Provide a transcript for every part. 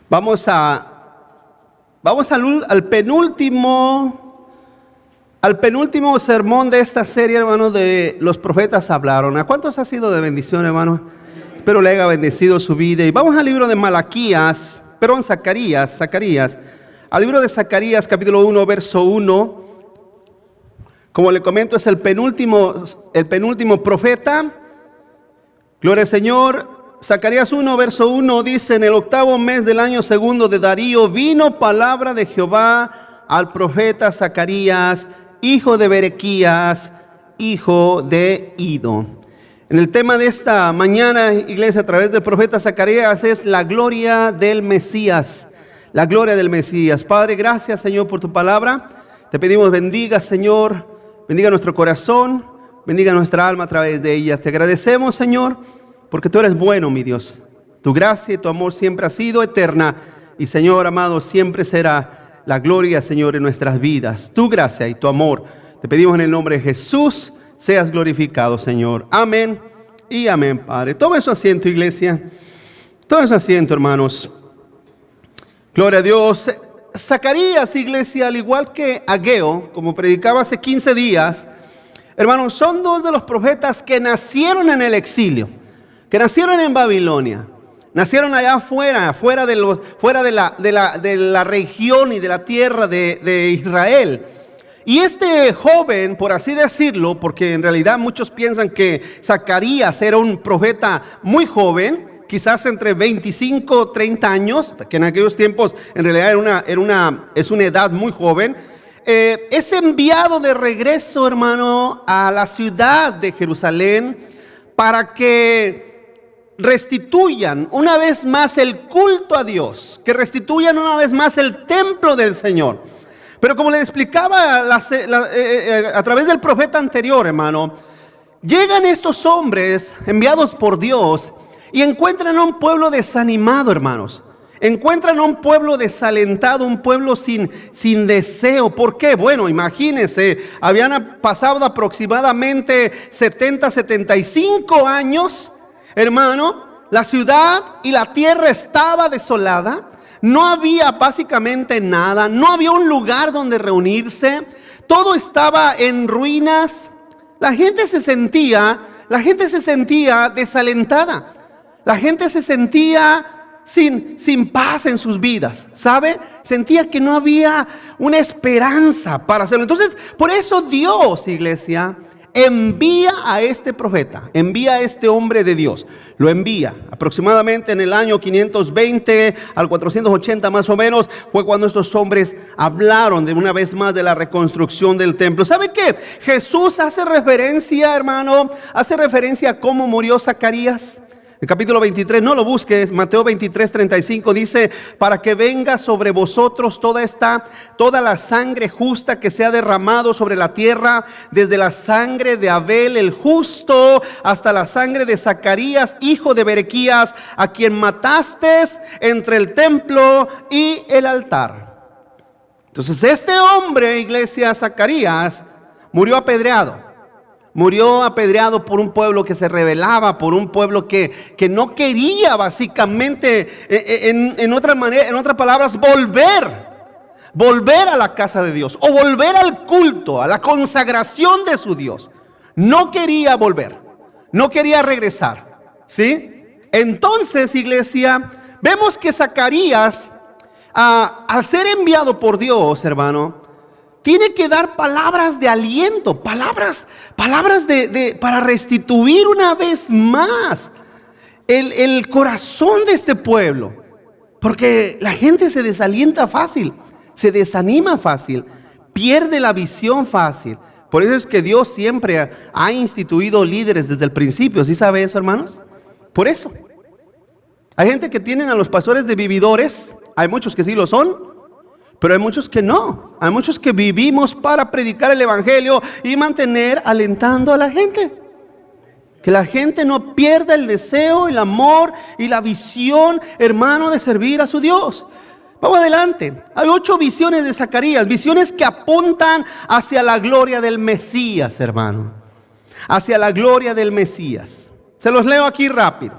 Vamos al penúltimo sermón de esta serie, hermanos, de los profetas hablaron. ¿A cuántos ha sido de bendición, hermanos? Espero le haya bendecido su vida. Y vamos al libro de Zacarías. Al libro de Zacarías, capítulo 1, verso 1. Como le comento, es el penúltimo profeta. Gloria al Señor. Zacarías 1, verso 1 dice: en el 8º mes del año segundo de Darío vino palabra de Jehová al profeta Zacarías, hijo de Berequías, hijo de Ido. En el tema de esta mañana, iglesia, a través del profeta Zacarías, es la gloria del Mesías. La gloria del Mesías. Padre, gracias, Señor, por tu palabra. Te pedimos, bendiga, Señor, bendiga nuestro corazón, bendiga nuestra alma a través de ella. Te agradecemos, Señor, porque tú eres bueno, mi Dios. Tu gracia y tu amor siempre ha sido eterna. Y, Señor amado, siempre será la gloria, Señor, en nuestras vidas. Tu gracia y tu amor. Te pedimos en el nombre de Jesús, seas glorificado, Señor. Amén y amén, Padre. Tome su asiento, iglesia. Tome su asiento, hermanos. Gloria a Dios. Zacarías, iglesia, al igual que Ageo, como predicaba hace 15 días, hermanos, son dos de los profetas que nacieron en el exilio, que nacieron en Babilonia, nacieron allá afuera, fuera de la región y de la tierra de Israel. Y este joven, por así decirlo, porque en realidad muchos piensan que Zacarías era un profeta muy joven, quizás entre 25 o 30 años, que en aquellos tiempos en realidad es una edad muy joven. Es enviado de regreso, hermano, a la ciudad de Jerusalén para que restituyan una vez más el culto a Dios, que restituyan una vez más el templo del Señor. Pero como le explicaba a través del profeta anterior, hermano, llegan estos hombres enviados por Dios y encuentran a un pueblo desanimado, hermanos. Encuentran a un pueblo desalentado, un pueblo sin deseo. ¿Por qué? Bueno, imagínense, habían pasado aproximadamente 75 años, hermano. La ciudad y la tierra estaba desolada. No había básicamente nada. No había un lugar donde reunirse. Todo estaba en ruinas. La gente se sentía desalentada. La gente se sentía sin paz en sus vidas, ¿sabe? Sentía que no había una esperanza para hacerlo. Entonces, por eso Dios, iglesia, envía a este profeta, envía a este hombre de Dios. Lo envía aproximadamente en el año 520 al 480 más o menos. Fue cuando estos hombres hablaron de una vez más de la reconstrucción del templo. ¿Sabe qué? Jesús hace referencia, hermano, a cómo murió Zacarías. El capítulo 23, no lo busques, Mateo 23, 35 dice: para que venga sobre vosotros toda la sangre justa que se ha derramado sobre la tierra, desde la sangre de Abel el justo hasta la sangre de Zacarías, hijo de Berequías, a quien mataste entre el templo y el altar. Entonces este hombre, iglesia, Zacarías, murió apedreado. Murió apedreado por un pueblo que se rebelaba, por un pueblo que no quería básicamente, en otras palabras, volver a la casa de Dios o volver al culto, a la consagración de su Dios. No quería volver, no quería regresar, ¿sí? Entonces, iglesia, vemos que Zacarías, al ser enviado por Dios, hermano, tiene que dar palabras de aliento, palabras para restituir una vez más el corazón de este pueblo. Porque la gente se desalienta fácil, se desanima fácil, pierde la visión fácil. Por eso es que Dios siempre ha instituido líderes desde el principio. ¿Sí sabe eso, hermanos? Por eso. Hay gente que tienen a los pastores de vividores, hay muchos que sí lo son, pero hay muchos que no. Hay muchos que vivimos para predicar el evangelio y mantener alentando a la gente. Que la gente no pierda el deseo, el amor y la visión, hermano, de servir a su Dios. Vamos adelante. Hay 8 visiones de Zacarías, visiones que apuntan hacia la gloria del Mesías, hermano. Hacia la gloria del Mesías. Se los leo aquí rápido.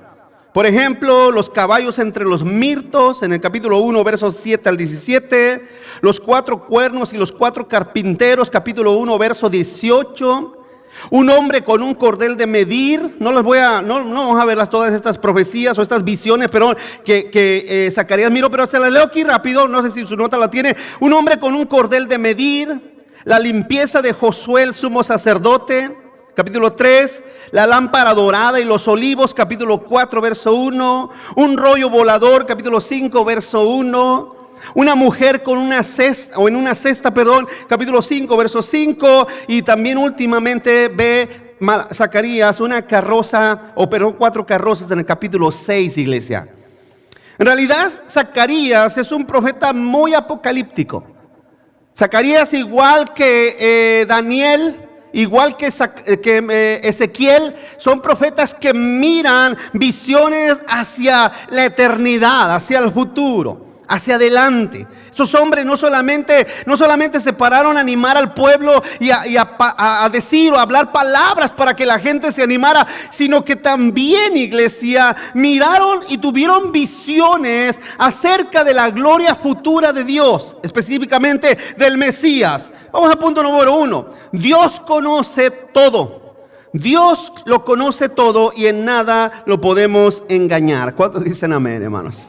Por ejemplo, los caballos entre los mirtos, en el capítulo 1, versos 7 al 17. Los 4 cuernos y los 4 carpinteros, capítulo 1, verso 18. Un hombre con un cordel de medir. No vamos a ver todas estas profecías o estas visiones, pero que Zacarías miró, pero se las leo aquí rápido, no sé si su nota la tiene. Un hombre con un cordel de medir. La limpieza de Josué el sumo sacerdote, capítulo 3. La lámpara dorada y los olivos, capítulo 4, verso 1. Un rollo volador, capítulo 5, verso 1. Una mujer con una cesta, o en una cesta, capítulo 5, verso 5. Y también últimamente ve Zacarías una carroza, 4 carrozas en el capítulo 6, iglesia. En realidad, Zacarías es un profeta muy apocalíptico. Zacarías, igual que Daniel, igual que Ezequiel, son profetas que miran visiones hacia la eternidad, hacia el futuro, hacia adelante. Esos hombres no solamente se pararon a animar al pueblo y a decir o a hablar palabras para que la gente se animara, sino que también, iglesia, miraron y tuvieron visiones acerca de la gloria futura de Dios, específicamente del Mesías. Vamos a punto número 1. Dios conoce todo. Dios lo conoce todo y en nada lo podemos engañar. ¿Cuántos dicen amén, hermanos?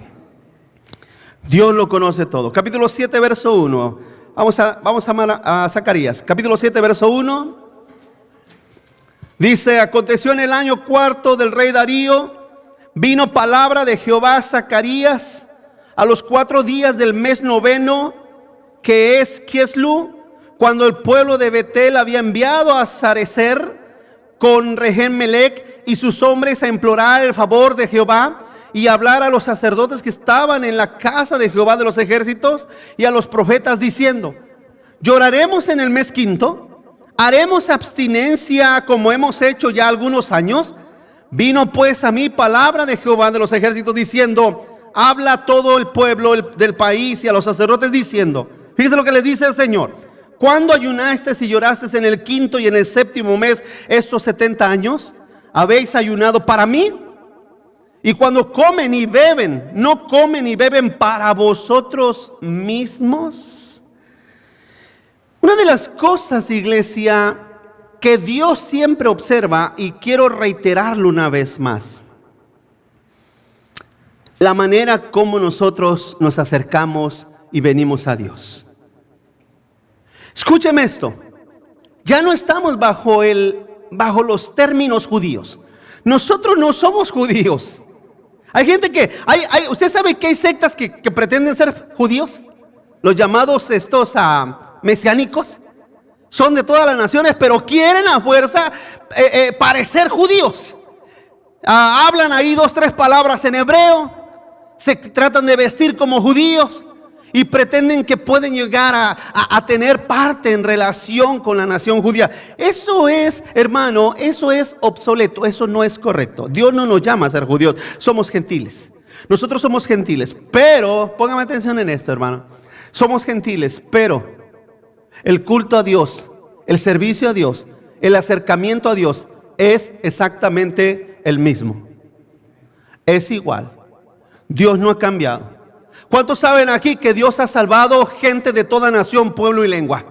Dios lo conoce todo. Capítulo 7, verso 1. Vamos a Zacarías. Capítulo 7, verso 1. Dice: aconteció en el año 4 del rey Darío, vino palabra de Jehová a Zacarías a los 4 días del mes 9, que es Quislú, cuando el pueblo de Betel había enviado a Sarecer con Rehén-Melech y sus hombres a implorar el favor de Jehová y hablar a los sacerdotes que estaban en la casa de Jehová de los ejércitos y a los profetas diciendo: lloraremos en el mes 5, haremos abstinencia como hemos hecho ya algunos años. Vino pues a mí palabra de Jehová de los ejércitos diciendo: habla a todo el pueblo del país y a los sacerdotes diciendo. Fíjese lo que le dice el Señor: ¿cuándo ayunaste y lloraste en el 5 y en el 7 mes estos 70 años? ¿Habéis ayunado para mí? Y cuando comen y beben, ¿no comen y beben para vosotros mismos? Una de las cosas, iglesia, que Dios siempre observa, y quiero reiterarlo una vez más: la manera como nosotros nos acercamos y venimos a Dios. Escúcheme esto: ya no estamos bajo los términos judíos. Nosotros no somos judíos. Hay gente ¿usted sabe que hay sectas que pretenden ser judíos? Los llamados mesiánicos. Son de todas las naciones, pero quieren a fuerza parecer judíos. Hablan ahí 2, 3 palabras en hebreo. Se tratan de vestir como judíos y pretenden que pueden llegar a tener parte en relación con la nación judía. Eso es, hermano, eso es obsoleto, eso no es correcto. Dios no nos llama a ser judíos, somos gentiles. Nosotros somos gentiles, pero, póngame atención en esto, hermano. Somos gentiles, pero el culto a Dios, el servicio a Dios, el acercamiento a Dios es exactamente el mismo. Es igual. Dios no ha cambiado. ¿Cuántos saben aquí que Dios ha salvado gente de toda nación, pueblo y lengua?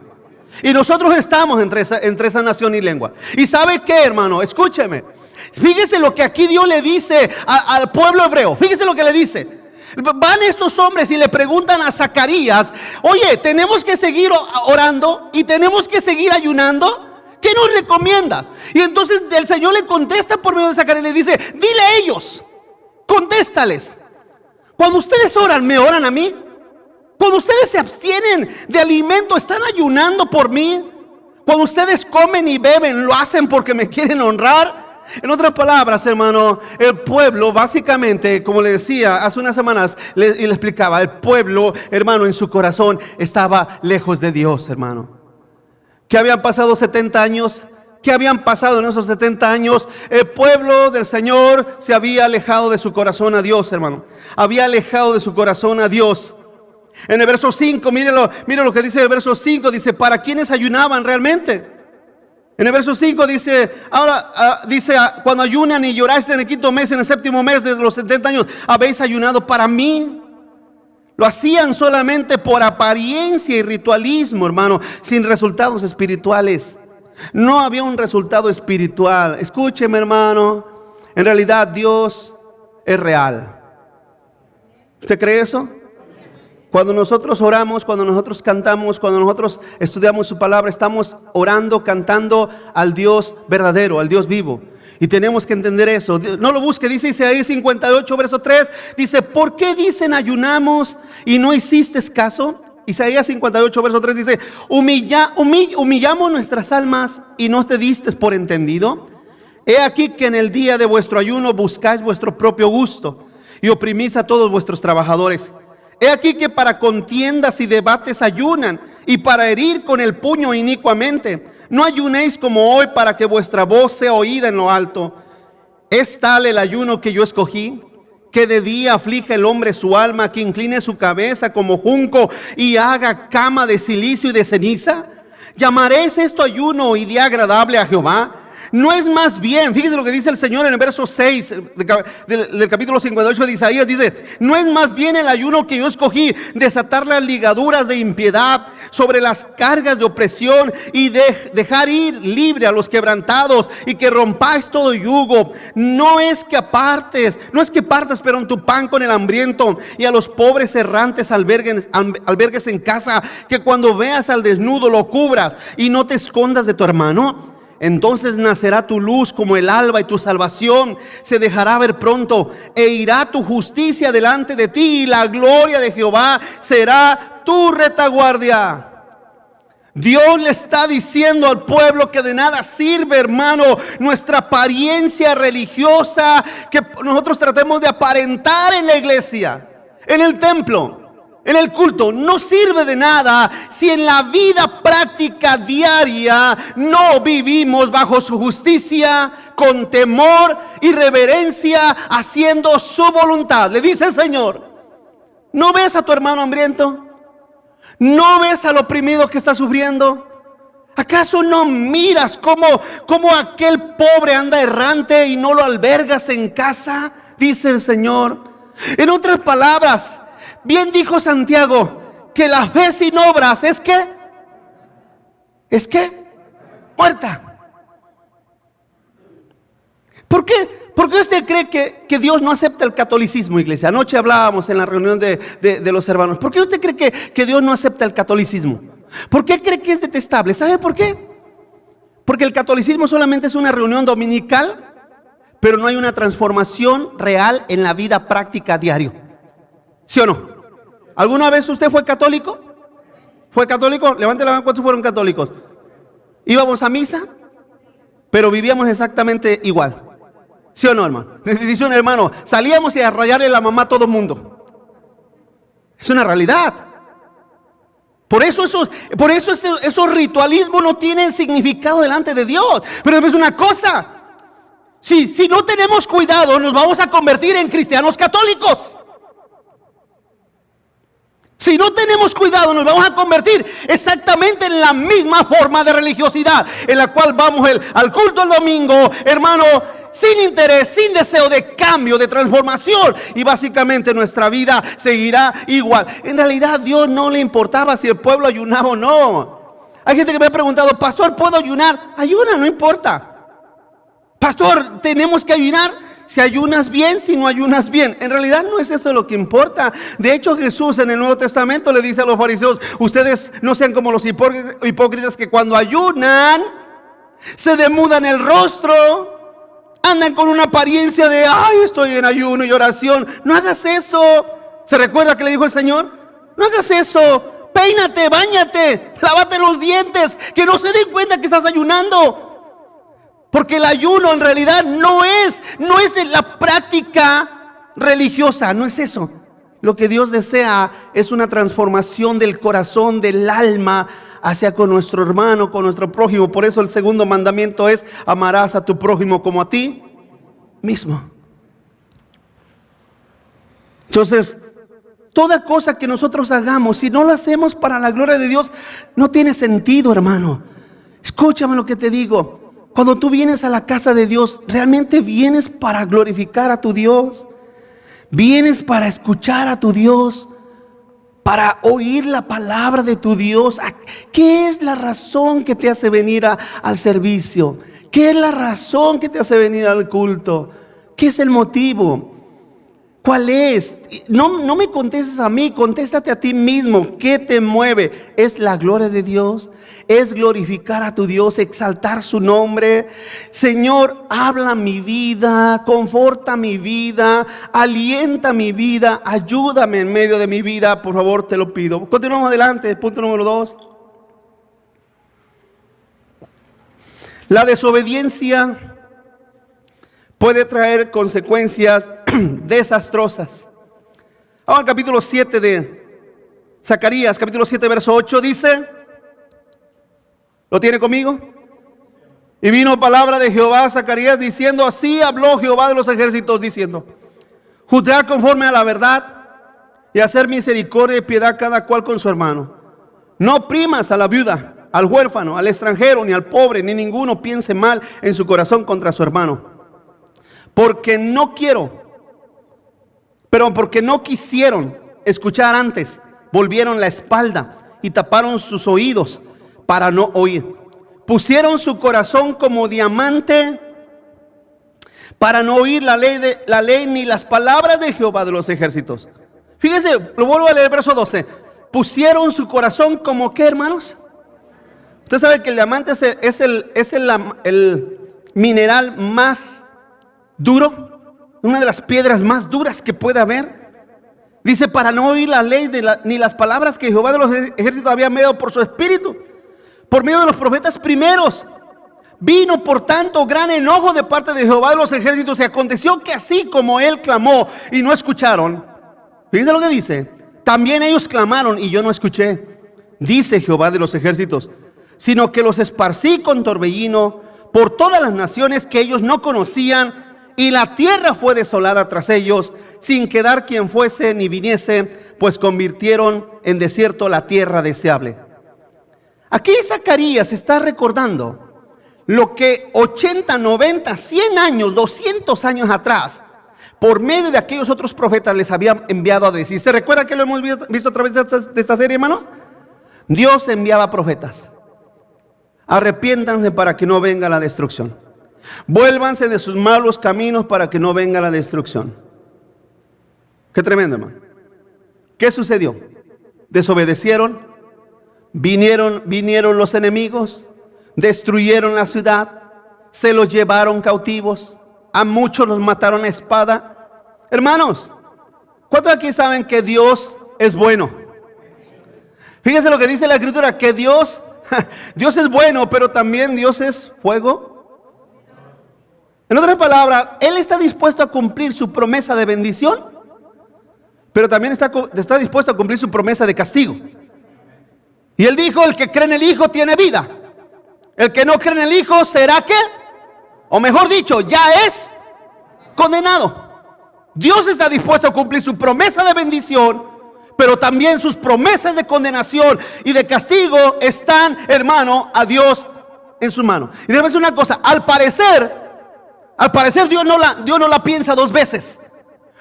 Y nosotros estamos entre esa nación y lengua. ¿Y sabe qué, hermano? Escúcheme. Fíjese lo que aquí Dios le dice al pueblo hebreo. Fíjese lo que le dice. Van estos hombres y le preguntan a Zacarías: oye, tenemos que seguir orando y tenemos que seguir ayunando. ¿Qué nos recomiendas? Y entonces el Señor le contesta por medio de Zacarías y le dice: dile a ellos, contéstales. Cuando ustedes oran, ¿me oran a mí? Cuando ustedes se abstienen de alimento, ¿están ayunando por mí? Cuando ustedes comen y beben, ¿lo hacen porque me quieren honrar? En otras palabras, hermano, el pueblo básicamente, como le decía hace unas semanas, y le explicaba, el pueblo, hermano, en su corazón estaba lejos de Dios, hermano. ¿Qué habían pasado 70 años? ¿Qué habían pasado en esos 70 años? El pueblo del Señor se había alejado de su corazón a Dios, hermano. Había alejado de su corazón a Dios. En el verso 5, mire lo que dice el verso 5. Dice: ¿para quiénes ayunaban realmente? En el verso 5 dice, ahora dice, cuando ayunan y lloráis en el quinto mes, en el séptimo mes de los 70 años, habéis ayunado para mí. Lo hacían solamente por apariencia y ritualismo, hermano, sin resultados espirituales. No había un resultado espiritual. Escúcheme, hermano, en realidad Dios es real. ¿Usted cree eso? Cuando nosotros oramos, cuando nosotros cantamos, cuando nosotros estudiamos su palabra, estamos orando, cantando al Dios verdadero, al Dios vivo. Y tenemos que entender eso. No lo busque, dice Isaías 58, verso 3. Dice, ¿por qué dicen ayunamos y no hiciste caso? Isaías 58, verso 3 dice, humillamos nuestras almas y no te diste por entendido. He aquí que en el día de vuestro ayuno buscáis vuestro propio gusto y oprimís a todos vuestros trabajadores. He aquí que para contiendas y debates ayunan, y para herir con el puño inicuamente. No ayunéis como hoy para que vuestra voz sea oída en lo alto. ¿Es tal el ayuno que yo escogí? Que de día aflige el hombre su alma, que incline su cabeza como junco y haga cama de silicio y de ceniza. ¿Llamaréis esto ayuno y día agradable a Jehová? No es más bien, fíjese lo que dice el Señor en el verso 6 del capítulo 58 de Isaías, dice, no es más bien el ayuno que yo escogí, desatar las ligaduras de impiedad sobre las cargas de opresión y dejar ir libre a los quebrantados y que rompáis todo yugo. No es que partas tu pan con el hambriento y a los pobres errantes albergues en casa, que cuando veas al desnudo lo cubras y no te escondas de tu hermano. Entonces nacerá tu luz como el alba y tu salvación se dejará ver pronto, e irá tu justicia delante de ti y la gloria de Jehová será tu retaguardia. Dios le está diciendo al pueblo que de nada sirve, hermano, nuestra apariencia religiosa, que nosotros tratemos de aparentar en la iglesia, en el templo, en el culto. No sirve de nada si en la vida práctica diaria no vivimos bajo su justicia, con temor y reverencia, haciendo su voluntad. Le dice el Señor, ¿no ves a tu hermano hambriento? ¿No ves al oprimido que está sufriendo? ¿Acaso no miras cómo aquel pobre anda errante y no lo albergas en casa? Dice el Señor. En otras palabras, bien dijo Santiago, que la fe sin obras ¿es qué? ¿Es qué? Muerta. ¿Por qué? ¿Por qué usted cree que Dios no acepta el catolicismo, iglesia? Anoche hablábamos en la reunión de los hermanos. ¿Por qué usted cree que Dios no acepta el catolicismo? ¿Por qué cree que es detestable? ¿Sabe por qué? Porque el catolicismo solamente es una reunión dominical, pero no hay una transformación real en la vida práctica diario. ¿Sí o no? ¿Alguna vez usted fue católico? ¿Fue católico? Levante la mano, ¿cuántos fueron católicos? ¿Íbamos a misa? Pero vivíamos exactamente igual. ¿Sí o no, hermano? Dice un hermano, salíamos y a rayarle la mamá a todo el mundo. Es una realidad. Por eso esos ritualismos no tienen significado delante de Dios. Pero es una cosa, si no tenemos cuidado, nos vamos a convertir en cristianos católicos. Si no tenemos cuidado, nos vamos a convertir exactamente en la misma forma de religiosidad, en la cual vamos al culto el domingo, hermano, sin interés, sin deseo de cambio, de transformación, y básicamente nuestra vida seguirá igual. En realidad a Dios no le importaba si el pueblo ayunaba o no. Hay gente que me ha preguntado, pastor, ¿puedo ayunar? Ayuna, no importa. Pastor, ¿tenemos que ayunar? Si ayunas bien, si no ayunas bien. En realidad no es eso lo que importa. De hecho, Jesús en el Nuevo Testamento le dice a los fariseos, ustedes no sean como los hipócritas que cuando ayunan se demudan el rostro, andan con una apariencia de, ay, estoy en ayuno y oración. No hagas eso. ¿Se recuerda que le dijo el Señor? No hagas eso. Peínate, báñate, lávate los dientes, que no se den cuenta que estás ayunando. Porque el ayuno en realidad no es la práctica religiosa, no es eso. Lo que Dios desea es una transformación del corazón, del alma, hacia con nuestro hermano, con nuestro prójimo. Por eso el segundo mandamiento es, amarás a tu prójimo como a ti mismo. Entonces, toda cosa que nosotros hagamos, si no lo hacemos para la gloria de Dios, no tiene sentido, hermano. Escúchame lo que te digo. Cuando tú vienes a la casa de Dios, realmente vienes para glorificar a tu Dios. Vienes para escuchar a tu Dios, para oír la palabra de tu Dios. ¿Qué es la razón que te hace venir al servicio? ¿Qué es la razón que te hace venir al culto? ¿Qué es el motivo? ¿Cuál es? No me contestes a mí, contéstate a ti mismo. ¿Qué te mueve? ¿Es la gloria de Dios? ¿Es glorificar a tu Dios, exaltar su nombre? Señor, habla mi vida, conforta mi vida, alienta mi vida, ayúdame en medio de mi vida, por favor, te lo pido. Continuamos adelante, punto número 2. La desobediencia puede traer consecuencias desastrosas. Ahora el capítulo 7 de Zacarías, capítulo 7, verso 8 dice, ¿lo tiene conmigo? Y vino palabra de Jehová a Zacarías diciendo, así habló Jehová de los ejércitos diciendo, juzgad conforme a la verdad y hacer misericordia y piedad cada cual con su hermano. No oprimas a la viuda, al huérfano, al extranjero, ni al pobre, ni ninguno piense mal en su corazón contra su hermano. Porque no quisieron escuchar antes, volvieron la espalda y taparon sus oídos para no oír. Pusieron su corazón como diamante para no oír la ley ni las palabras de Jehová de los ejércitos. Fíjese, lo vuelvo a leer, verso 12. Pusieron su corazón como ¿qué, hermanos? Usted sabe que el diamante es el mineral más duro, una de las piedras más duras que puede haber. Dice, para no oír la ley ni las palabras que Jehová de los ejércitos había enviado por su espíritu, por medio de los profetas primeros. Vino por tanto gran enojo de parte de Jehová de los ejércitos, y aconteció que así como él clamó y no escucharon, fíjense lo que dice, también ellos clamaron y yo no escuché, dice Jehová de los ejércitos, sino que los esparcí con torbellino por todas las naciones que ellos no conocían, y la tierra fue desolada tras ellos, sin quedar quien fuese ni viniese, pues convirtieron en desierto la tierra deseable. Aquí Zacarías está recordando lo que 80, 90, 100 años, 200 años atrás, por medio de aquellos otros profetas les había enviado a decir. ¿Se recuerda que lo hemos visto a través de esta serie, hermanos? Dios enviaba profetas. Arrepiéntanse para que no venga la destrucción. Vuélvanse de sus malos caminos para que no venga la destrucción. Qué tremendo, hermano. ¿Qué sucedió? Desobedecieron, vinieron los enemigos, destruyeron la ciudad, se los llevaron cautivos, a muchos los mataron a espada. Hermanos, ¿cuántos aquí saben que Dios es bueno? Fíjense lo que dice la Escritura, que Dios es bueno, pero también Dios es fuego. En otras palabras, Él está dispuesto a cumplir su promesa de bendición, pero también está dispuesto a cumplir su promesa de castigo. Y Él dijo, el que cree en el Hijo tiene vida. El que no cree en el Hijo será ¿qué? O mejor dicho, ya es condenado. Dios está dispuesto a cumplir su promesa de bendición, pero también sus promesas de condenación y de castigo están, hermano, a Dios en su mano. Y déjame decir una cosa, al parecer Dios no la piensa dos veces.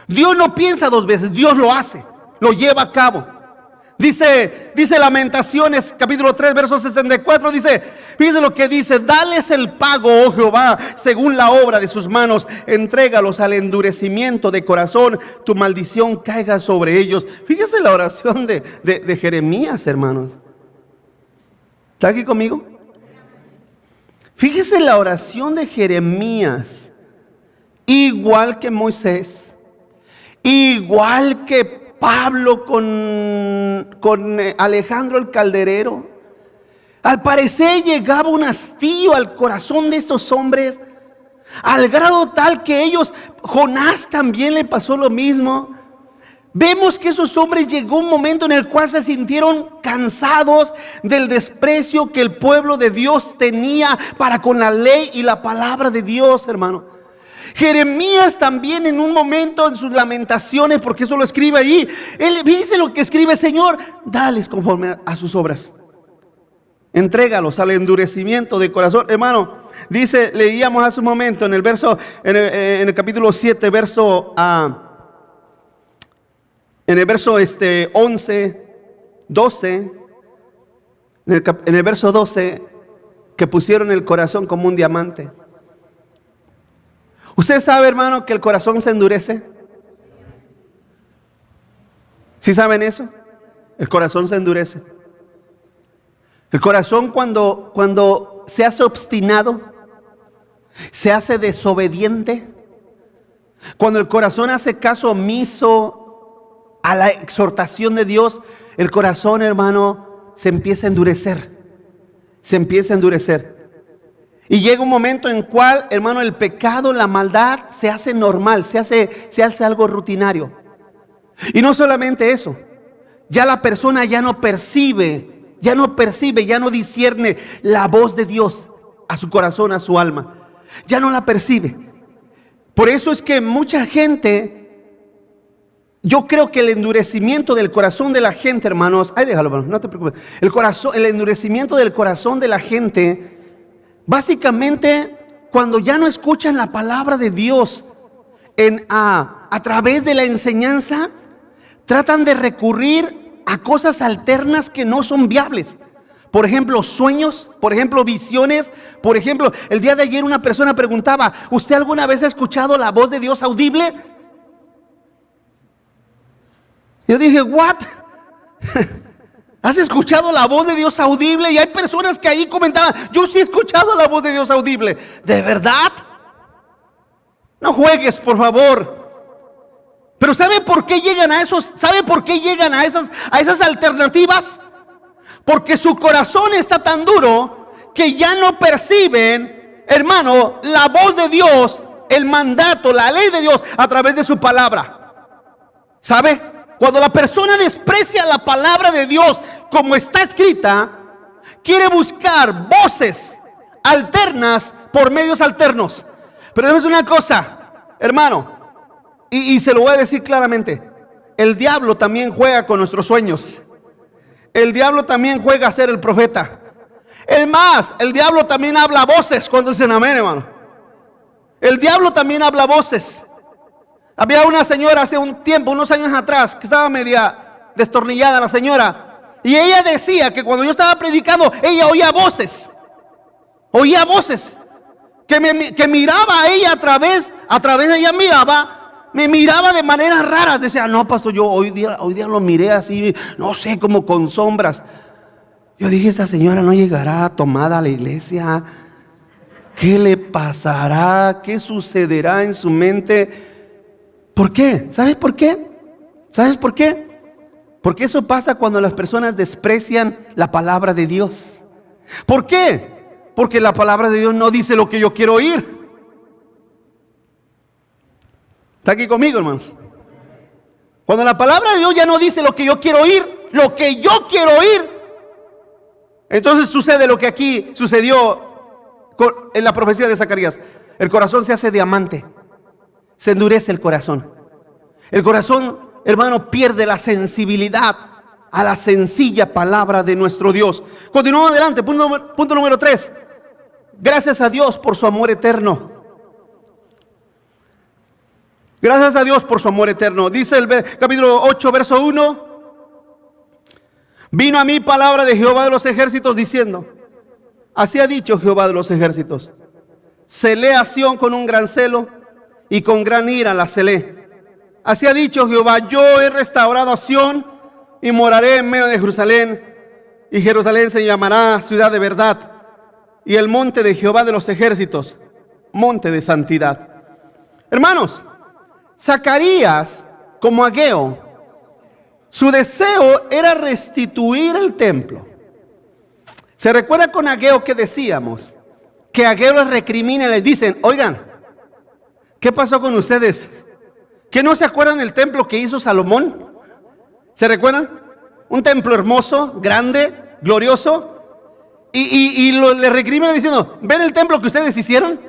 Dios no piensa dos veces, Dios lo hace, lo lleva a cabo. Dice Lamentaciones, capítulo 3, verso 64, dice, fíjense lo que dice, dales el pago, oh Jehová, según la obra de sus manos, entrégalos al endurecimiento de corazón, tu maldición caiga sobre ellos. Fíjense la oración de Jeremías, hermanos. ¿Está aquí conmigo? Fíjese la oración de Jeremías, igual que Moisés, igual que Pablo con Alejandro el Calderero. Al parecer llegaba un hastío al corazón de estos hombres, al grado tal que ellos, Jonás también le pasó lo mismo. Vemos que esos hombres llegó un momento en el cual se sintieron cansados del desprecio que el pueblo de Dios tenía para con la ley y la palabra de Dios, hermano. Jeremías también en un momento en sus lamentaciones, porque eso lo escribe ahí, él dice lo que escribe, Señor, dales conforme a sus obras. Entrégalos al endurecimiento de corazón. Hermano, dice, leíamos hace un momento en el verso, en el capítulo 7, verso, en el verso 11, 12, en el verso 12, que pusieron el corazón como un diamante. ¿Usted sabe, hermano, que el corazón se endurece? ¿Sí saben eso? El corazón se endurece. El corazón cuando se hace obstinado, se hace desobediente, cuando el corazón hace caso omiso a la exhortación de Dios, el corazón, hermano, se empieza a endurecer. Se empieza a endurecer. Y llega un momento en cual, hermano, el pecado, la maldad se hace normal, se hace algo rutinario. Y no solamente eso, ya la persona ya no percibe, ya no discierne la voz de Dios a su corazón, a su alma. Ya no la percibe. Por eso es que mucha gente, yo creo que el endurecimiento del corazón de la gente, hermanos, déjalo, hermano, no te preocupes. El endurecimiento del corazón de la gente, básicamente, cuando ya no escuchan la palabra de Dios a través de la enseñanza, tratan de recurrir a cosas alternas que no son viables. Por ejemplo, sueños, por ejemplo, visiones. Por ejemplo, el día de ayer una persona preguntaba, ¿usted alguna vez ha escuchado la voz de Dios audible? Yo dije, ¿what? ¿Has escuchado la voz de Dios audible? Y hay personas que ahí comentaban, yo sí he escuchado la voz de Dios audible. ¿De verdad? No juegues, por favor. Pero ¿sabe por qué llegan a esos? ¿Sabe por qué llegan a esas alternativas? Porque su corazón está tan duro que ya no perciben, hermano, la voz de Dios, el mandato, la ley de Dios a través de su palabra. ¿Sabe? Cuando la persona desprecia la palabra de Dios como está escrita, quiere buscar voces alternas por medios alternos. Pero es una cosa, hermano, y se lo voy a decir claramente, el diablo también juega con nuestros sueños. El diablo también juega a ser el profeta. Es más, el diablo también habla voces. Cuando dicen amén, hermano. El diablo también habla voces. Había una señora hace un tiempo, unos años atrás, que estaba media destornillada la señora. Y ella decía que cuando yo estaba predicando, ella oía voces. Oía voces. Que miraba a ella a través de ella me miraba de maneras raras. Decía, no, pastor, yo hoy día lo miré así, no sé, como con sombras. Yo dije, esta señora no llegará tomada a la iglesia. ¿Qué le pasará? ¿Qué sucederá en su mente? ¿Por qué? ¿Sabes por qué? ¿Sabes por qué? Porque eso pasa cuando las personas desprecian la palabra de Dios. ¿Por qué? Porque la palabra de Dios no dice lo que yo quiero oír. ¿Está aquí conmigo, hermanos? Cuando la palabra de Dios ya no dice lo que yo quiero oír, lo que yo quiero oír, entonces sucede lo que aquí sucedió en la profecía de Zacarías. El corazón se hace diamante, se endurece el corazón. El corazón, hermano, pierde la sensibilidad a la sencilla palabra de nuestro Dios. Continuamos adelante, punto número 3. Gracias a Dios por su amor eterno. Gracias a Dios por su amor eterno. Dice el capítulo 8, verso 1. Vino a mí palabra de Jehová de los ejércitos diciendo, así ha dicho Jehová de los ejércitos, celé a Sión con un gran celo y con gran ira la celé. Así ha dicho Jehová, yo he restaurado a Sión y moraré en medio de Jerusalén, y Jerusalén se llamará ciudad de verdad, y el monte de Jehová de los ejércitos, monte de santidad. Hermanos, Zacarías, como Ageo, su deseo era restituir el templo. ¿Se recuerda con Ageo que decíamos? Que Ageo les recrimina y les dicen, oigan, ¿qué pasó con ustedes? ¿Que no se acuerdan del templo que hizo Salomón? ¿Se recuerdan? Un templo hermoso, grande, glorioso. Y le recriminan diciendo, ¿ven el templo que ustedes hicieron?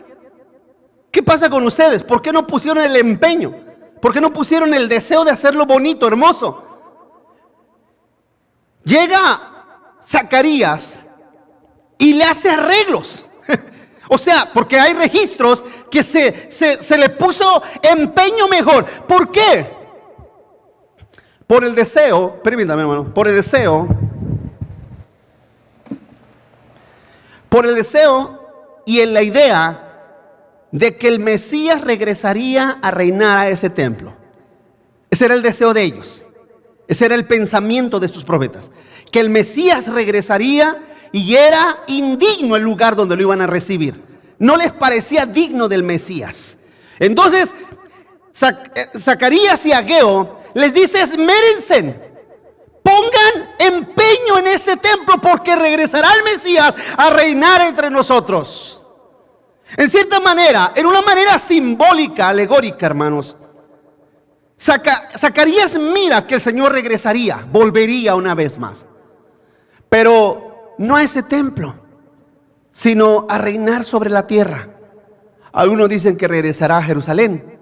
¿Qué pasa con ustedes? ¿Por qué no pusieron el empeño? ¿Por qué no pusieron el deseo de hacerlo bonito, hermoso? Llega Zacarías y le hace arreglos. O sea, porque hay registros que se le puso empeño mejor. ¿Por qué? Por el deseo, permítame hermano, por el deseo y en la idea de que el Mesías regresaría a reinar a ese templo. Ese era el deseo de ellos. Ese era el pensamiento de estos profetas. Que el Mesías regresaría y era indigno el lugar donde lo iban a recibir. No les parecía digno del Mesías. Entonces, Zacarías y Ageo les dice: esmérense, pongan empeño en ese templo, porque regresará el Mesías a reinar entre nosotros. En cierta manera, en una manera simbólica, alegórica, hermanos, Zacarías mira que el Señor regresaría, volvería una vez más. Pero no a ese templo, sino a reinar sobre la tierra. Algunos dicen que regresará a Jerusalén,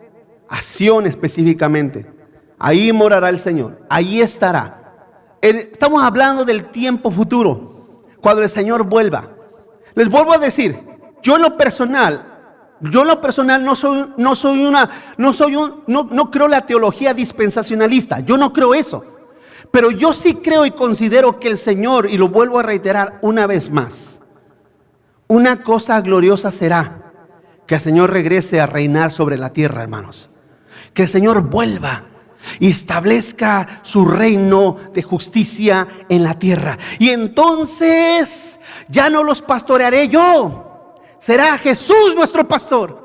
a Sión específicamente. Ahí morará el Señor, ahí estará. Estamos hablando del tiempo futuro, cuando el Señor vuelva. Les vuelvo a decir, yo en lo personal no creo la teología dispensacionalista. Yo no creo eso. Pero yo sí creo y considero que el Señor, y lo vuelvo a reiterar una vez más, una cosa gloriosa será que el Señor regrese a reinar sobre la tierra, hermanos. Que el Señor vuelva y establezca su reino de justicia en la tierra. Y entonces ya no los pastorearé yo. Será Jesús nuestro pastor.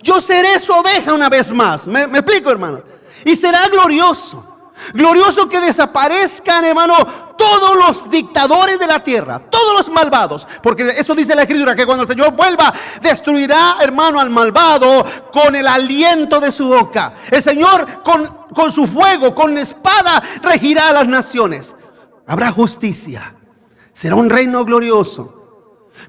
Yo seré su oveja una vez más. ¿Me explico, hermano? Y será glorioso. Glorioso que desaparezcan, hermano, todos los dictadores de la tierra, todos los malvados. Porque eso dice la Escritura, que cuando el Señor vuelva, destruirá, hermano, al malvado con el aliento de su boca. El Señor con su fuego, con espada, regirá a las naciones. Habrá justicia. Será un reino glorioso.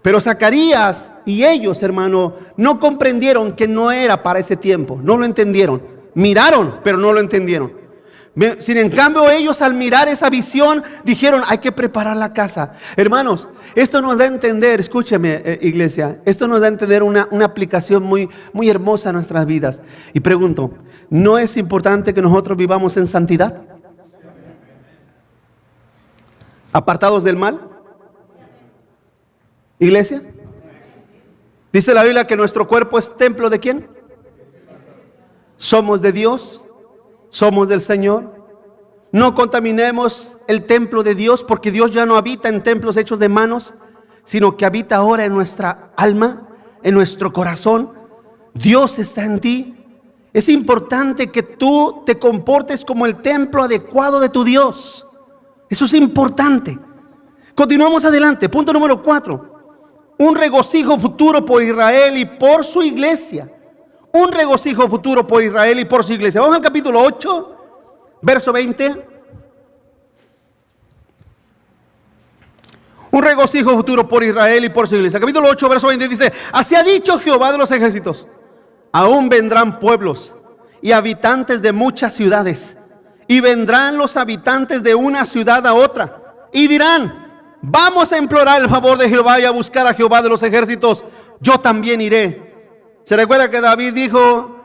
Pero Zacarías y ellos, hermano, no comprendieron que no era para ese tiempo. No lo entendieron. Miraron, pero no lo entendieron. Sin en cambio, ellos al mirar esa visión dijeron: hay que preparar la casa. Hermanos, esto nos da a entender, escúcheme, iglesia, esto nos da a entender una aplicación muy, muy hermosa a nuestras vidas. Y pregunto, ¿no es importante que nosotros vivamos en santidad? ¿Apartados del mal? Iglesia, dice la Biblia que nuestro cuerpo es templo ¿de quién? Somos de Dios, somos del Señor. No contaminemos el templo de Dios, porque Dios ya no habita en templos hechos de manos, sino que habita ahora en nuestra alma, en nuestro corazón. Dios está en ti. Es importante que tú te comportes como el templo adecuado de tu Dios. Eso es importante. Continuamos adelante. Punto número 4. Un regocijo futuro por Israel y por su iglesia. Un regocijo futuro por Israel y por su iglesia. Vamos al capítulo 8, verso 20. Un regocijo futuro por Israel y por su iglesia. Capítulo 8, verso 20 dice: así ha dicho Jehová de los ejércitos: aún vendrán pueblos y habitantes de muchas ciudades, y vendrán los habitantes de una ciudad a otra, y dirán: vamos a implorar el favor de Jehová y a buscar a Jehová de los ejércitos. Yo también iré. ¿Se recuerda que David dijo: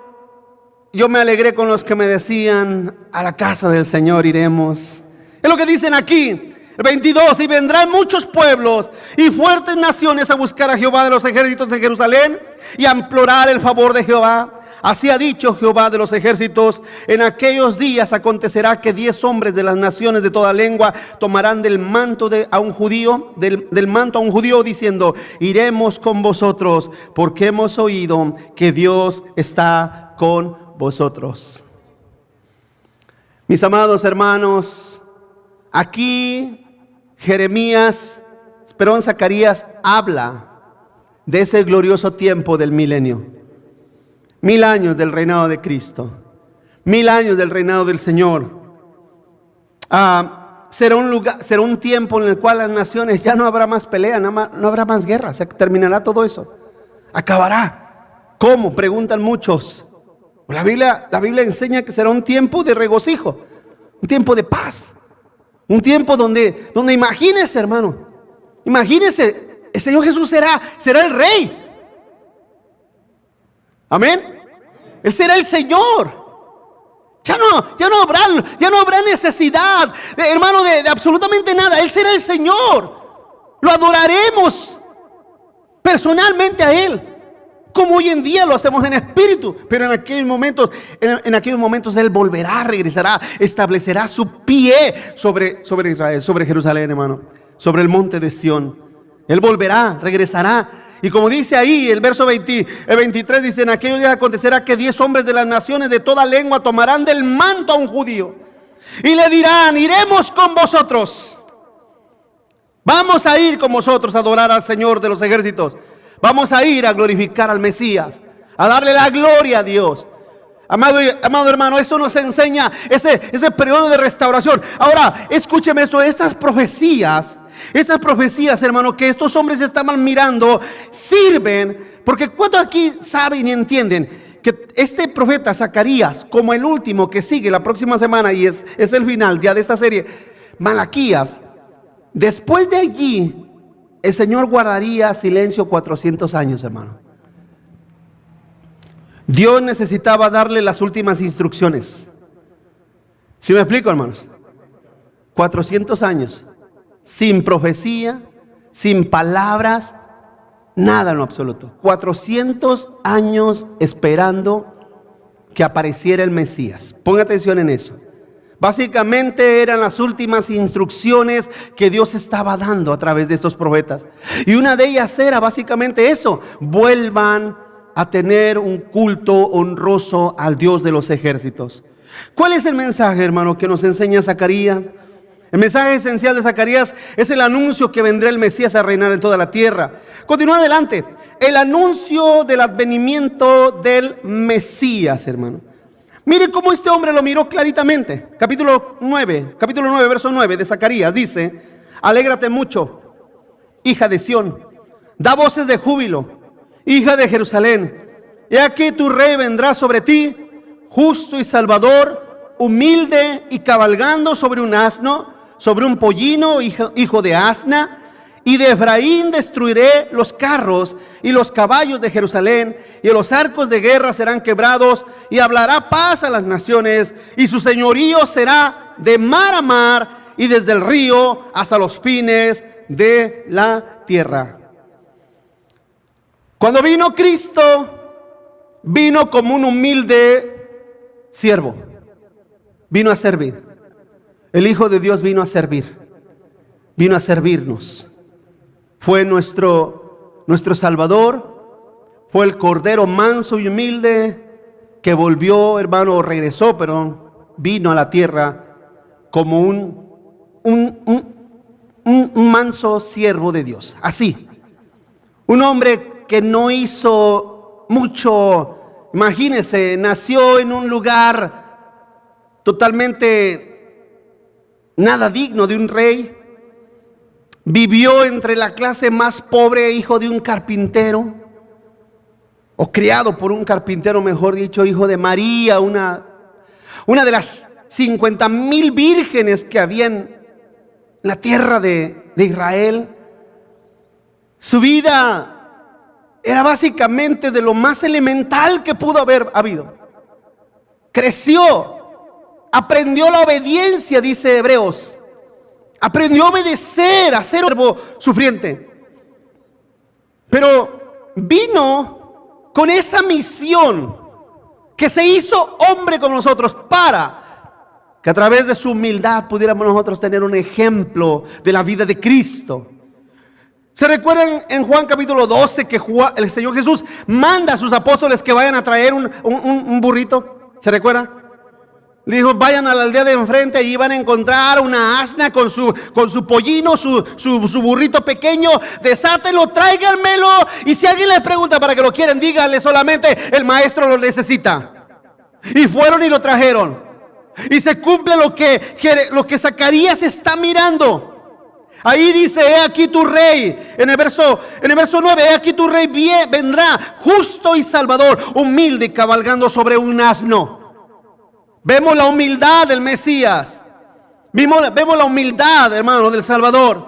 yo me alegré con los que me decían: a la casa del Señor iremos? Es lo que dicen aquí, el 22: y vendrán muchos pueblos y fuertes naciones a buscar a Jehová de los ejércitos en Jerusalén y a implorar el favor de Jehová. Así ha dicho Jehová de los ejércitos: en aquellos días acontecerá que 10 hombres de las naciones de toda lengua tomarán del manto a un judío, diciendo: iremos con vosotros, porque hemos oído que Dios está con vosotros. Mis amados hermanos, aquí Zacarías habla de ese glorioso tiempo del milenio. 1000 años del reinado de Cristo, 1000 años del reinado del Señor. Será un tiempo en el cual las naciones ya no habrá más pelea, no habrá más guerra, se terminará todo eso, acabará. ¿Cómo? Preguntan muchos. La Biblia enseña que será un tiempo de regocijo, un tiempo de paz, un tiempo donde imagínese, hermano, imagínese el Señor Jesús será el rey. Amén. Él será el Señor. Ya no habrá necesidad, hermano, de absolutamente nada. Él será el Señor. Lo adoraremos personalmente a Él, como hoy en día lo hacemos en espíritu. Pero en aquellos momentos Él volverá, regresará, establecerá su pie sobre Israel, sobre Jerusalén, hermano, sobre el monte de Sión. Él volverá, regresará. Y como dice ahí el verso 23, dice: en aquellos días acontecerá que 10 hombres de las naciones de toda lengua tomarán del manto a un judío y le dirán: iremos con vosotros. Vamos a ir con vosotros a adorar al Señor de los ejércitos. Vamos a ir a glorificar al Mesías, a darle la gloria a Dios. Amado hermano, eso nos enseña ese periodo de restauración. Ahora, escúcheme esto, estas profecías, hermano, que estos hombres estaban mirando, sirven, porque ¿cuántos aquí saben y entienden que este profeta Zacarías, como el último que sigue la próxima semana, y es el final ya de esta serie, Malaquías, después de allí, el Señor guardaría silencio 400 años, hermano? Dios necesitaba darle las últimas instrucciones. ¿Sí me explico, hermanos? 400 años. Sin profecía, sin palabras, nada en lo absoluto. 400 años esperando que apareciera el Mesías. Ponga atención en eso. Básicamente eran las últimas instrucciones que Dios estaba dando a través de estos profetas. Y una de ellas era básicamente eso: vuelvan a tener un culto honroso al Dios de los ejércitos. ¿Cuál es el mensaje, hermano, que nos enseña Zacarías? El mensaje esencial de Zacarías es el anuncio que vendrá el Mesías a reinar en toda la tierra. Continúa adelante. El anuncio del advenimiento del Mesías, hermano. Mire cómo este hombre lo miró claritamente. Capítulo 9, verso 9 de Zacarías dice: alégrate mucho, hija de Sión, da voces de júbilo, hija de Jerusalén. He aquí tu rey vendrá sobre ti, justo y salvador, humilde y cabalgando sobre un asno, sobre un pollino, hijo de asna. Y de Efraín destruiré los carros y los caballos de Jerusalén, y los arcos de guerra serán quebrados, y hablará paz a las naciones, y su señorío será de mar a mar, y desde el río hasta los fines de la tierra. Cuando vino Cristo, vino como un humilde siervo, vino a servir. El Hijo de Dios vino a servir, vino a servirnos. Fue nuestro Salvador, fue el Cordero manso y humilde que volvió, hermano, regresó, pero vino a la tierra como un manso siervo de Dios. Así, un hombre que no hizo mucho. Imagínese, nació en un lugar totalmente nada digno de un rey. Vivió entre la clase más pobre, hijo de un carpintero, o criado por un carpintero, mejor dicho, hijo de María, una de las 50,000 vírgenes que había en la tierra de Israel. Su vida era básicamente de lo más elemental que pudo haber habido. Creció, aprendió la obediencia, dice Hebreos. Aprendió a obedecer, a ser siervo sufriente. Pero vino con esa misión, que se hizo hombre con nosotros, para que a través de su humildad pudiéramos nosotros tener un ejemplo de la vida de Cristo. ¿Se recuerdan en Juan capítulo 12 que el Señor Jesús manda a sus apóstoles que vayan a traer un burrito? ¿Se recuerdan? Le dijo: vayan a la aldea de enfrente y van a encontrar una asna con su pollino, su burrito pequeño. Desátenlo, tráiganmelo. Y si alguien les pregunta para que lo quieren, díganle solamente: el maestro lo necesita. Y fueron y lo trajeron. Y se cumple lo que Zacarías está mirando. Ahí dice: he aquí tu rey. En el verso 9, he aquí tu rey vendrá, justo y salvador, humilde y cabalgando sobre un asno. Vemos la humildad del Mesías. Vemos la humildad, hermano, del Salvador.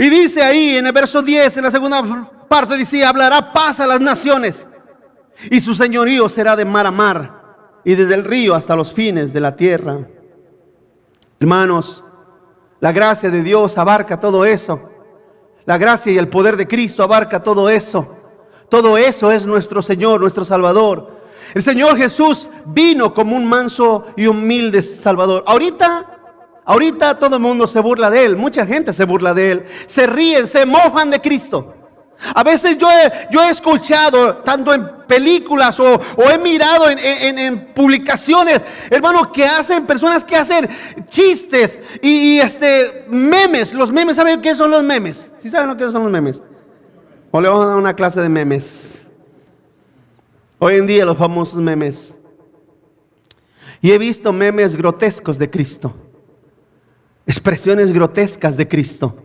Y dice ahí en el verso 10, en la segunda parte, dice: hablará paz a las naciones, y su señorío será de mar a mar, y desde el río hasta los fines de la tierra. Hermanos, la gracia de Dios abarca todo eso. La gracia y el poder de Cristo abarca todo eso. Todo eso es nuestro Señor, nuestro Salvador. El Señor Jesús vino como un manso y humilde Salvador. Ahorita todo el mundo se burla de Él. Mucha gente se burla de Él. Se ríen, se mojan de Cristo. A veces yo he escuchado, tanto en películas o he mirado en publicaciones, hermanos, que hacen, personas que hacen chistes y memes. Los memes, ¿saben qué son los memes? ¿Sí saben lo que son los memes? O le vamos a dar una clase de memes. Hoy en día los famosos memes. Y he visto memes grotescos de Cristo. Expresiones grotescas de Cristo.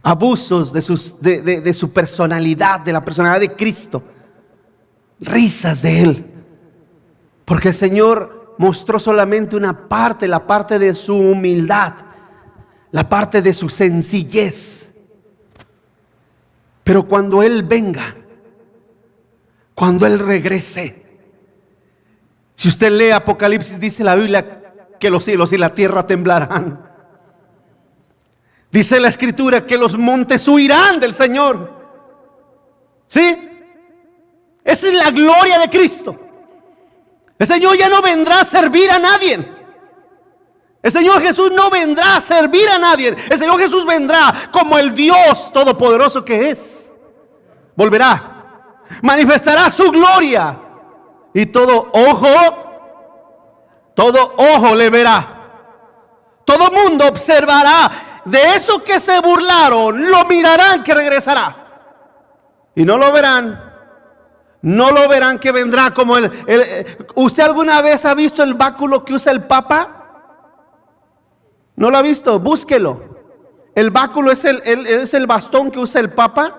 Abusos de su personalidad, de la personalidad de Cristo. Risas de Él. Porque el Señor mostró solamente una parte, la parte de su humildad, la parte de su sencillez. Pero cuando Él venga, cuando Él regrese, si usted lee Apocalipsis, dice la Biblia que los cielos y la tierra temblarán. Dice la Escritura que los montes huirán del Señor. ¿Sí? Esa es la gloria de Cristo. El Señor ya no vendrá a servir a nadie. El Señor Jesús no vendrá a servir a nadie. El Señor Jesús vendrá como el Dios todopoderoso que es. Volverá, manifestará su gloria, y todo ojo le verá. Todo mundo observará. De eso que se burlaron, lo mirarán que regresará. Y no lo verán que vendrá como ¿Usted alguna vez ha visto el báculo que usa el Papa? ¿No lo ha visto? Búsquelo. El báculo es el bastón que usa el Papa.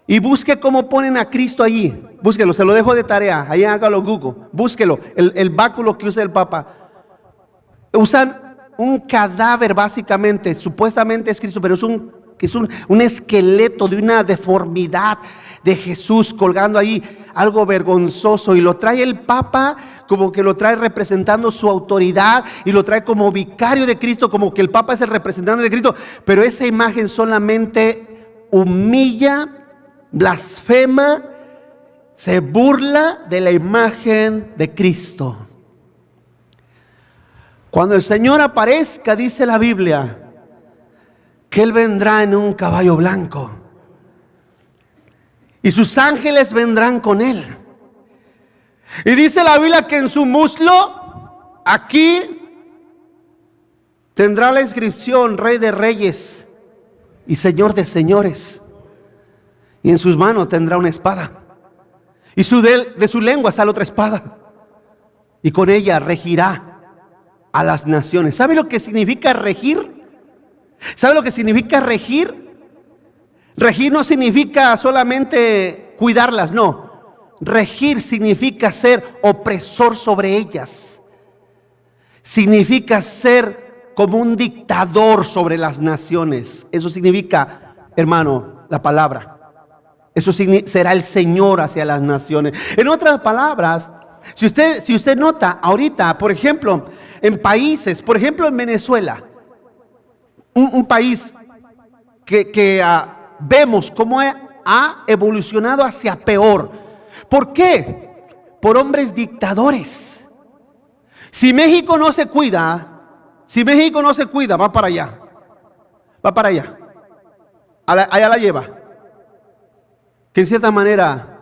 Y busque cómo ponen a Cristo allí. Búsquelo, se lo dejo de tarea. Ahí hágalo Google. Búsquelo, el báculo que usa el Papa. Usan un cadáver básicamente. Supuestamente es Cristo, pero es un esqueleto de una deformidad de Jesús colgando ahí, algo vergonzoso. Y lo trae el Papa como que lo trae representando su autoridad, y lo trae como vicario de Cristo, como que el Papa es el representante de Cristo. Pero esa imagen solamente humilla, blasfema, se burla de la imagen de Cristo. Cuando el Señor aparezca, dice la Biblia, que Él vendrá en un caballo blanco, y sus ángeles vendrán con Él. Y dice la Biblia que en su muslo, aquí, tendrá la inscripción: Rey de Reyes y Señor de Señores. Y en sus manos tendrá una espada, y de su lengua sale otra espada, y con ella regirá a las naciones. ¿Sabe lo que significa regir? ¿Sabe lo que significa regir? Regir no significa solamente cuidarlas, no. Regir significa ser opresor sobre ellas. Significa ser como un dictador sobre las naciones. Eso significa, hermano, la palabra. Eso será el Señor hacia las naciones. En otras palabras, si usted nota ahorita, por ejemplo, en países, por ejemplo en Venezuela, un país que vemos cómo ha evolucionado hacia peor. ¿Por qué? Por hombres dictadores. Si México no se cuida, va para allá. Allá la lleva. Que en cierta manera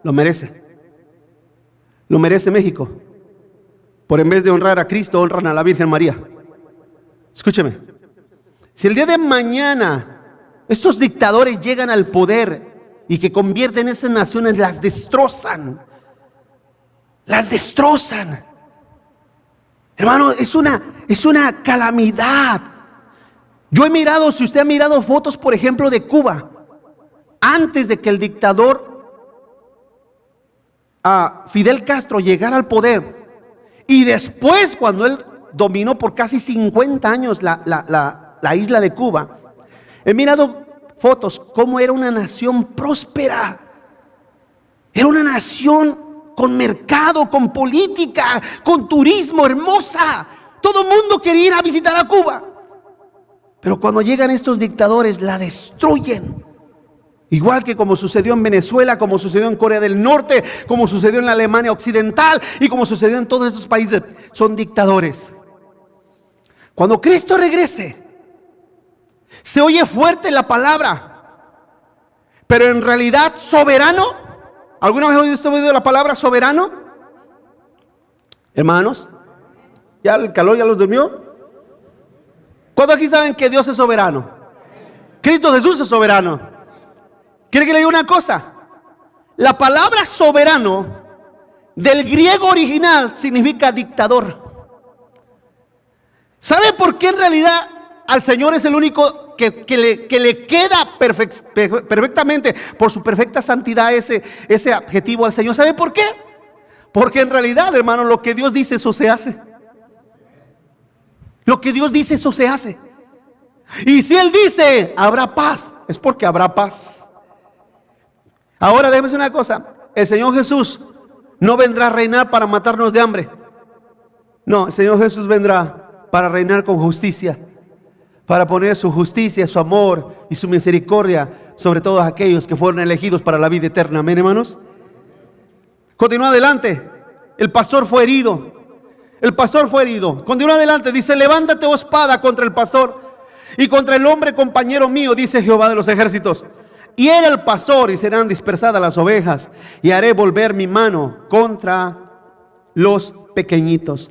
lo merece. Lo merece México. Por en vez de honrar a Cristo, honran a la Virgen María. Escúcheme. Si el día de mañana estos dictadores llegan al poder y que convierten esas naciones, las destrozan. Hermano, es una calamidad. Yo he mirado, si usted ha mirado fotos, por ejemplo, de Cuba, antes de que el dictador Fidel Castro llegara al poder, y después cuando él dominó por casi 50 años la isla de Cuba, He mirado fotos, cómo era una nación próspera. Era una nación con mercado, con política, con turismo, hermosa. Todo el mundo quería ir a visitar a Cuba. Pero cuando llegan estos dictadores, la destruyen. Igual que como sucedió en Venezuela, como sucedió en Corea del Norte, como sucedió en la Alemania Occidental y como sucedió en todos estos países. Son dictadores. Cuando Cristo regrese, se oye fuerte la palabra, pero en realidad soberano. ¿Alguna vez has oído la palabra soberano? Hermanos, ¿ya el calor ya los durmió? ¿Cuántos aquí saben que Dios es soberano? Cristo Jesús es soberano. ¿Quiere que le diga una cosa? La palabra soberano del griego original significa dictador. ¿Sabe por qué en realidad al Señor es el único que le queda perfectamente por su perfecta santidad ese adjetivo al Señor? ¿Sabe por qué? Porque en realidad, hermano, lo que Dios dice, eso se hace. Lo que Dios dice, eso se hace. Y si Él dice, habrá paz, es porque habrá paz. Ahora déjeme decir una cosa, el Señor Jesús no vendrá a reinar para matarnos de hambre. No, el Señor Jesús vendrá para reinar con justicia, para poner su justicia, su amor y su misericordia sobre todos aquellos que fueron elegidos para la vida eterna. Amén, hermanos. Continúa adelante. El pastor fue herido. El pastor fue herido. Continúa adelante. Dice: levántate, oh espada, contra el pastor y contra el hombre compañero mío, dice Jehová de los ejércitos. Y era el pastor y serán dispersadas las ovejas, y haré volver mi mano contra los pequeñitos.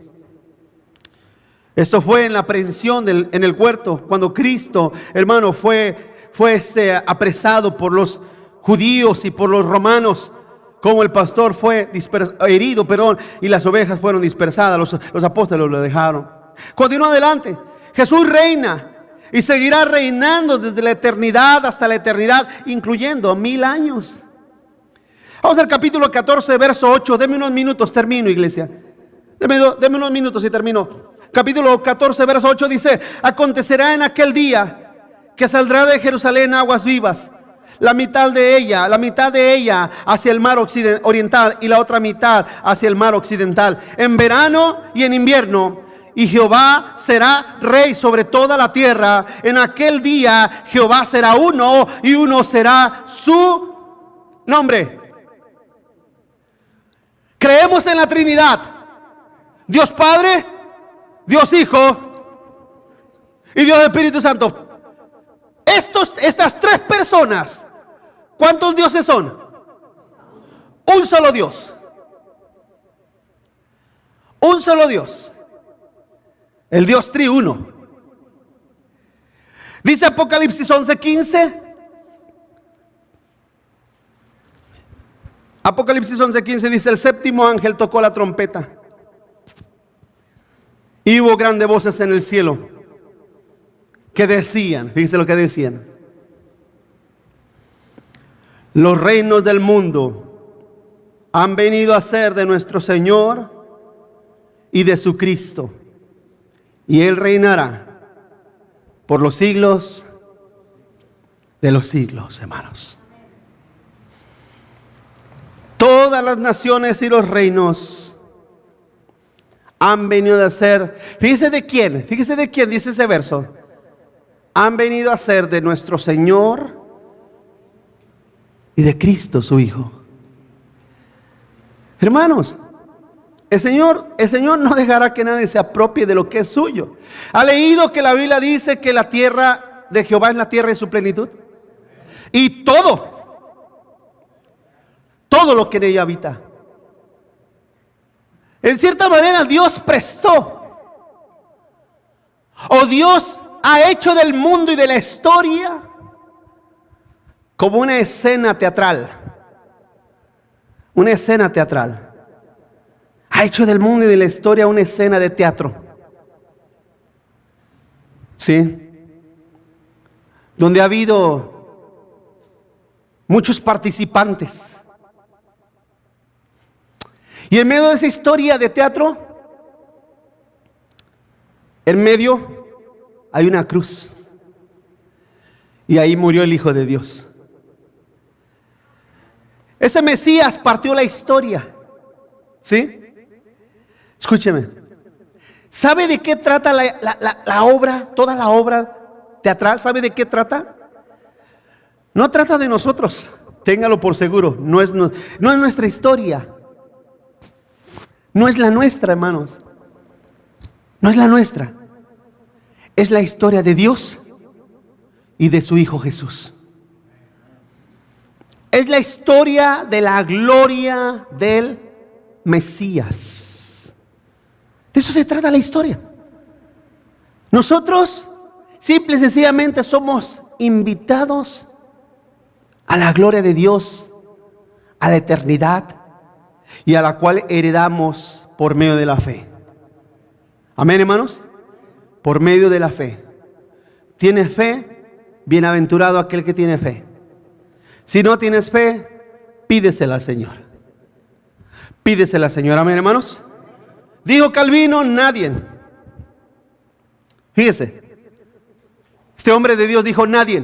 Esto fue en la aprehensión en el huerto, cuando Cristo, hermano, fue apresado por los judíos y por los romanos. Como el pastor fue herido, y las ovejas fueron dispersadas, los apóstoles lo dejaron. Continúa adelante. Jesús reina y seguirá reinando desde la eternidad hasta la eternidad, incluyendo 1000 años. Vamos al capítulo 14, verso 8. Deme unos minutos, termino, iglesia. Deme unos minutos y termino. Capítulo 14, verso 8 dice: acontecerá en aquel día que saldrá de Jerusalén aguas vivas, la mitad de ella hacia el mar oriental y la otra mitad hacia el mar occidental, en verano y en invierno. Y Jehová será rey sobre toda la tierra. En aquel día Jehová será uno y uno será su nombre. Creemos en la Trinidad: Dios Padre, Dios Hijo y Dios Espíritu Santo. Estas tres personas, ¿cuántos dioses son? Un solo Dios. Un solo Dios. El Dios triuno. Dice Apocalipsis 11:15. Apocalipsis 11:15 dice: el séptimo ángel tocó la trompeta, y hubo grandes voces en el cielo que decían, fíjense lo que decían: los reinos del mundo han venido a ser de nuestro Señor y de su Cristo, y Él reinará por los siglos de los siglos, hermanos. Todas las naciones y los reinos han venido a ser, fíjese de quién dice ese verso: han venido a ser de nuestro Señor y de Cristo su Hijo. Hermanos, el Señor no dejará que nadie se apropie de lo que es suyo. ¿Ha leído que la Biblia dice que la tierra de Jehová es la tierra de su plenitud? Y todo lo que en ella habita. En cierta manera Dios prestó, o Dios ha hecho del mundo y de la historia como una escena teatral. Una escena teatral. Ha hecho del mundo y de la historia una escena de teatro. ¿Sí? Donde ha habido muchos participantes. Y en medio de esa historia de teatro, en medio hay una cruz. Y ahí murió el Hijo de Dios. Ese Mesías partió la historia. ¿Sí? Escúcheme. ¿Sabe de qué trata la obra, toda la obra teatral? ¿Sabe de qué trata? No trata de nosotros, téngalo por seguro. No es nuestra historia. No es la nuestra, hermanos. No es la nuestra. Es la historia de Dios y de su Hijo Jesús. Es la historia de la gloria del Mesías. De eso se trata la historia. Nosotros simple y sencillamente somos invitados a la gloria de Dios, a la eternidad, y a la cual heredamos por medio de la fe. Amén, hermanos. Por medio de la fe. ¿Tienes fe? Bienaventurado aquel que tiene fe. Si no tienes fe, pídesela al Señor. Pídesela al Señor. Amén, hermanos. Dijo Calvino, nadie. Fíjese. Este hombre de Dios dijo, nadie.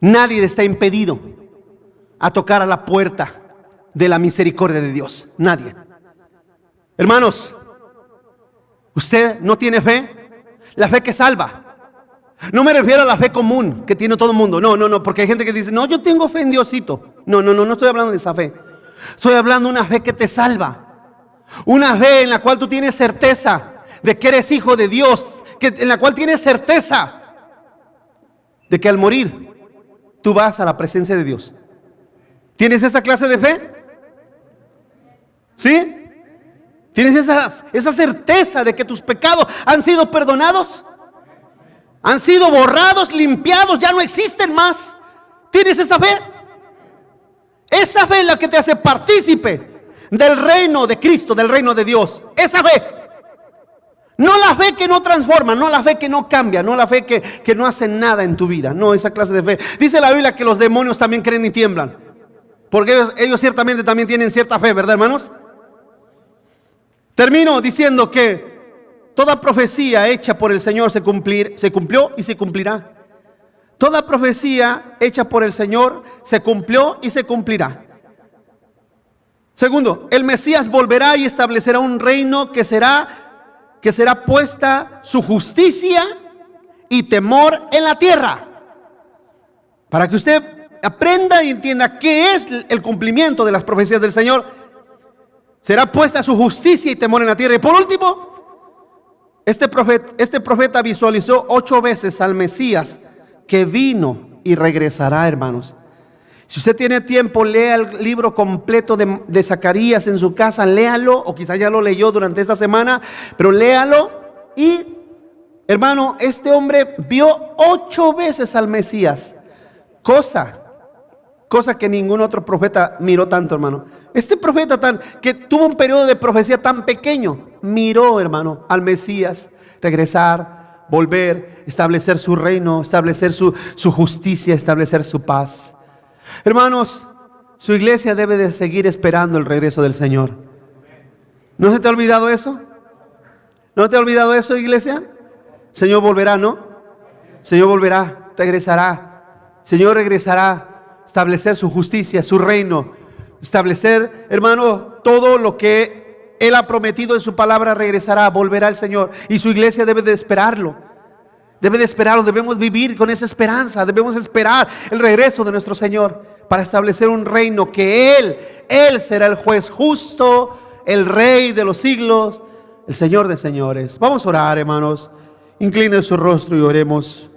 Nadie está impedido a tocar a la puerta de la misericordia de Dios. Nadie. Hermanos, ¿usted no tiene fe? La fe que salva. No me refiero a la fe común que tiene todo el mundo. No, porque hay gente que dice, no, yo tengo fe en Diosito. No estoy hablando de esa fe. Estoy hablando de una fe que te salva. Una fe en la cual tú tienes certeza de que eres hijo de Dios. En la cual tienes certeza de que al morir tú vas a la presencia de Dios. ¿Tienes esa clase de fe? ¿Sí? ¿Tienes esa certeza de que tus pecados han sido perdonados? Han sido borrados, limpiados, ya no existen más. ¿Tienes esa fe? Esa fe es la que te hace partícipe del reino de Cristo, del reino de Dios. Esa fe. No la fe que no transforma, no la fe que no cambia, no la fe que no hace nada en tu vida. No, esa clase de fe. Dice la Biblia que los demonios también creen y tiemblan. Porque ellos ciertamente también tienen cierta fe, ¿verdad, hermanos? Termino diciendo que toda profecía hecha por el Señor se cumplió y se cumplirá. Toda profecía hecha por el Señor se cumplió y se cumplirá. Segundo, el Mesías volverá y establecerá un reino que será puesta su justicia y temor en la tierra. Para que usted aprenda y entienda qué es el cumplimiento de las profecías del Señor. Será puesta su justicia y temor en la tierra. Y por último, este profeta visualizó 8 veces al Mesías que vino y regresará, hermanos. Si usted tiene tiempo, lea el libro completo de Zacarías en su casa, léalo, o quizá ya lo leyó durante esta semana, pero léalo. Y, hermano, este hombre vio 8 veces al Mesías, cosa que ningún otro profeta miró tanto, hermano. Este profeta que tuvo un periodo de profecía tan pequeño, miró, hermano, al Mesías regresar, volver, establecer su reino, establecer su justicia, establecer su paz. Hermanos, su iglesia debe de seguir esperando el regreso del Señor. ¿No se te ha olvidado eso? ¿No te ha olvidado eso, iglesia? Señor volverá, ¿no? Señor volverá, regresará. Señor regresará, establecer su justicia, su reino. Establecer, hermano, todo lo que Él ha prometido en su palabra regresará, volverá el Señor. Y su iglesia debe de esperarlo. Debe de esperarlo, debemos vivir con esa esperanza. Debemos esperar el regreso de nuestro Señor para establecer un reino que Él será el juez justo, el Rey de los siglos, el Señor de señores. Vamos a orar, hermanos. Incline su rostro y oremos.